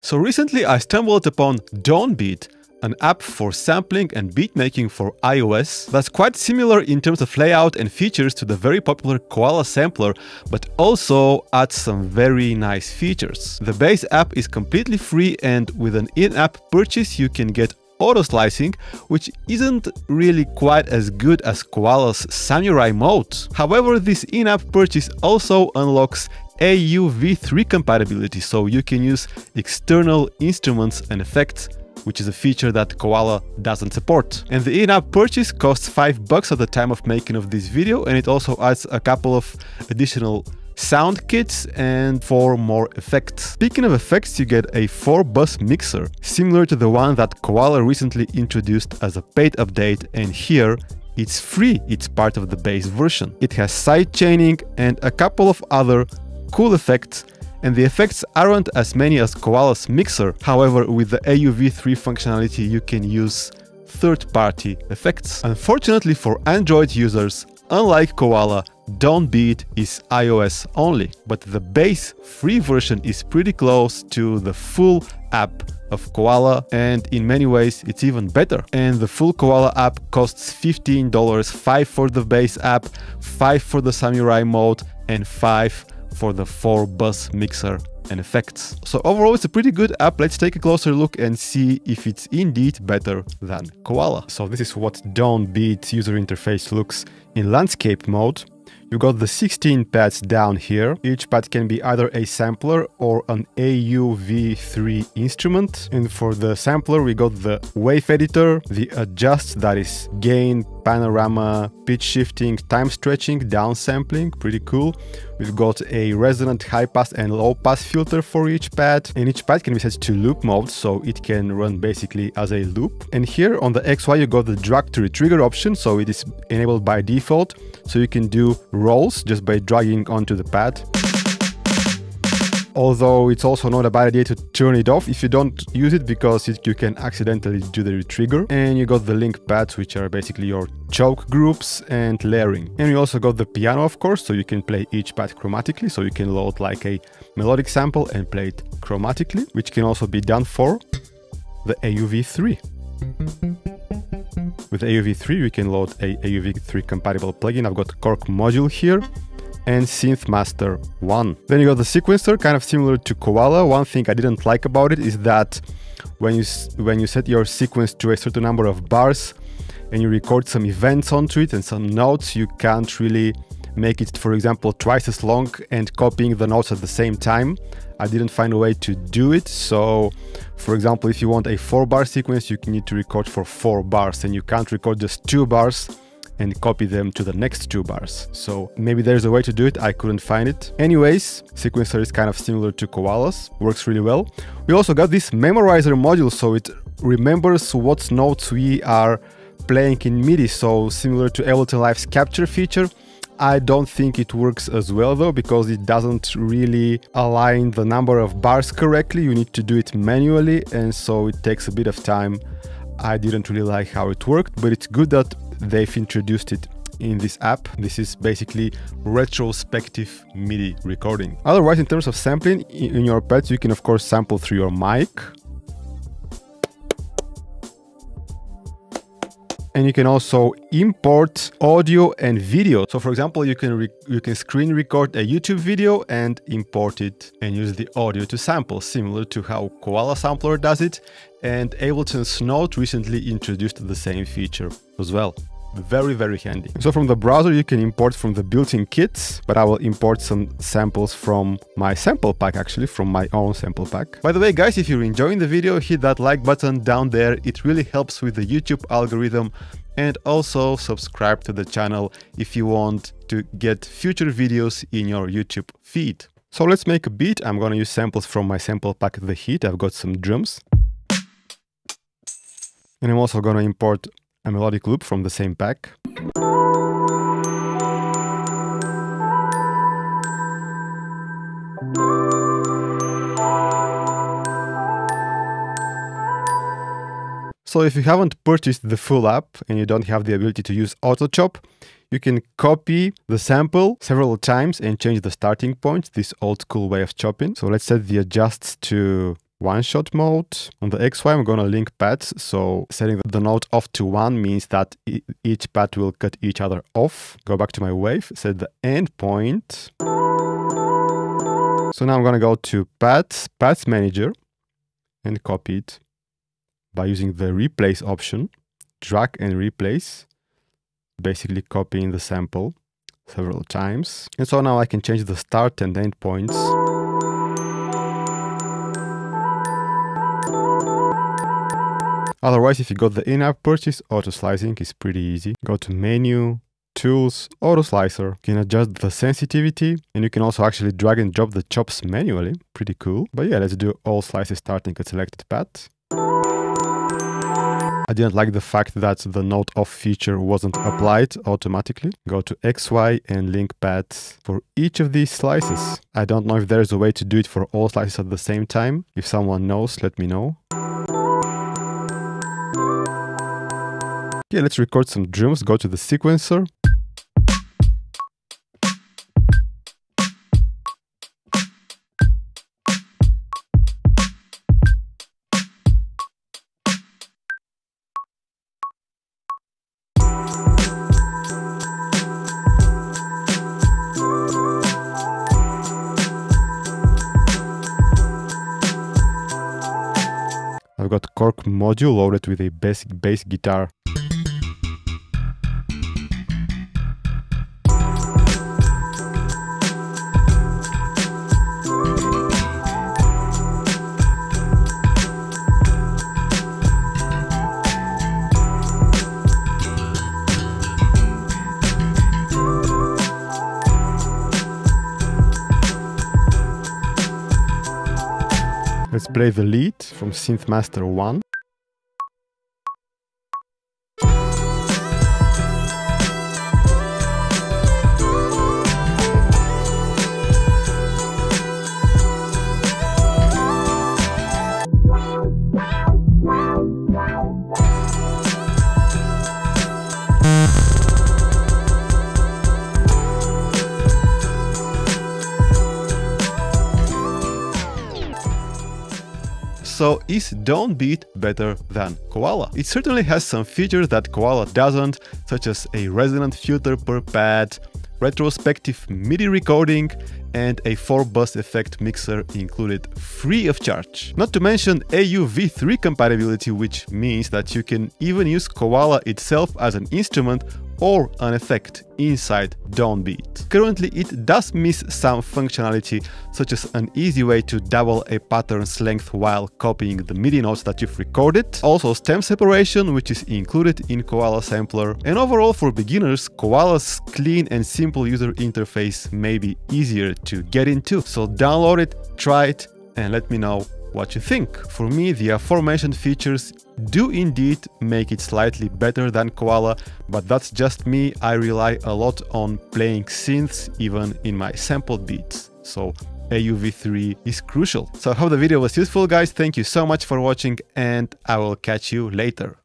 So recently I stumbled upon Dawnbeat, an app for sampling and beat making for iOS that's quite similar in terms of layout and features to the very popular Koala Sampler, but also adds some very nice features. The base app is completely free, and with an in-app purchase you can get auto slicing, which isn't really quite as good as Koala's Samurai mode. However, this in-app purchase also unlocks AUV3 compatibility, so you can use external instruments and effects, which is a feature that Koala doesn't support. And the in-app purchase costs $5 at the time of making of this video, and it also adds a couple of additional sound kits and 4 more effects. Speaking of effects, you get a 4-bus mixer, similar to the one that Koala recently introduced as a paid update, and here it's free, it's part of the base version. It has sidechaining and a couple of other cool effects, and the effects aren't as many as Koala's mixer. However, with the AUV3 functionality you can use third-party effects. Unfortunately for Android users, unlike Koala, Dawnbeat is iOS only, but the base free version is pretty close to the full app of Koala, and in many ways it's even better. And the full Koala app costs $15, $5 for the base app, $5 for the Samurai mode, and $5 for the 4-bus mixer and effects. So overall it's a pretty good app. Let's take a closer look and see if it's indeed better than Koala. So this is what Dawnbeat's user interface looks in landscape mode. You got the 16 pads down here. Each pad can be either a sampler or an AUV3 instrument. And for the sampler we got the wave editor, the adjust, that is gain, panorama, pitch shifting, time stretching, downsampling, pretty cool. We've got a resonant high pass and low pass filter for each pad, and each pad can be set to loop mode, so it can run basically as a loop. And here on the XY you got the drag to retrigger option, so it is enabled by default, so you can do rolls just by dragging onto the pad. Although it's also not a bad idea to turn it off if you don't use it, because you can accidentally do the retrigger. And you got the link pads, which are basically your choke groups and layering. And you also got the piano, of course, so you can play each pad chromatically, so you can load like a melodic sample and play it chromatically, which can also be done for the AUV3. With AUV3 you can load a AUV3 compatible plugin. I've got Cork module here and Synth Master 1. Then you got the sequencer, kind of similar to Koala. One thing I didn't like about it is that when you set your sequence to a certain number of bars and you record some events onto it and some notes, you can't really make it, for example, twice as long and copying the notes at the same time. I didn't find a way to do it. So for example, if you want a 4-bar sequence, you need to record for 4 bars, and you can't record just 2 bars and copy them to the next 2 bars. So maybe there's a way to do it, I couldn't find it. Anyways, sequencer is kind of similar to Koala's, works really well. We also got this memorizer module, so it remembers what notes we are playing in MIDI, so similar to Ableton Live's capture feature. I don't think it works as well though, because it doesn't really align the number of bars correctly. You need to do it manually, and so it takes a bit of time. I didn't really like how it worked, but it's good that they've introduced it in this app. This is basically retrospective MIDI recording. Otherwise, in terms of sampling in your pads, you can of course sample through your mic. And you can also import audio and video. So for example, you can screen record a YouTube video and import it and use the audio to sample, similar to how Koala Sampler does it. And Ableton's Note recently introduced the same feature as well. Very, very handy. So from the browser you can import from the built-in kits, but I will import some samples from my sample pack, actually from my own sample pack. By the way guys, if you're enjoying the video, hit that like button down there. It really helps with the YouTube algorithm, and also subscribe to the channel if you want to get future videos in your YouTube feed. So let's make a beat. I'm gonna use samples from my sample pack The Heat. I've got some drums. And I'm also gonna import a melodic loop from the same pack. So if you haven't purchased the full app and you don't have the ability to use auto chop, you can copy the sample several times and change the starting point, this old school way of chopping. So let's set the adjusts to one-shot mode. On the XY, I'm gonna link paths, so setting the node off to 1 means that each path will cut each other off. Go back to my wave, set the endpoint. So now I'm gonna go to Paths Manager, and copy it by using the replace option. Drag and replace, basically copying the sample several times. And so now I can change the start and end points. Otherwise, if you got the in-app purchase, auto slicing is pretty easy. Go to menu, tools, auto slicer. You can adjust the sensitivity, and you can also actually drag and drop the chops manually. Pretty cool. But yeah, let's do all slices starting at selected path. I didn't like the fact that the node off feature wasn't applied automatically. Go to XY and link paths for each of these slices. I don't know if there's a way to do it for all slices at the same time. If someone knows, let me know. Okay, let's record some drums. Go to the sequencer. I've got Korg module loaded with a basic bass guitar. Let's play the lead from Synthmaster 1. So is Dawnbeat better than Koala? It certainly has some features that Koala doesn't, such as a resonant filter per pad, retrospective MIDI recording, and a 4-bus effect mixer included free of charge. Not to mention AUV3 compatibility, which means that you can even use Koala itself as an instrument or an effect inside Dawnbeat. Currently it does miss some functionality, such as an easy way to double a pattern's length while copying the MIDI notes that you've recorded, also stem separation, which is included in Koala Sampler, and overall for beginners, Koala's clean and simple user interface may be easier to get into. So download it, try it, and let me know what you think. For me, the aforementioned features do indeed make it slightly better than Koala, but that's just me. I rely a lot on playing synths even in my sampled beats, so AUV3 is crucial. So I hope the video was useful, guys. Thank you so much for watching, and I will catch you later.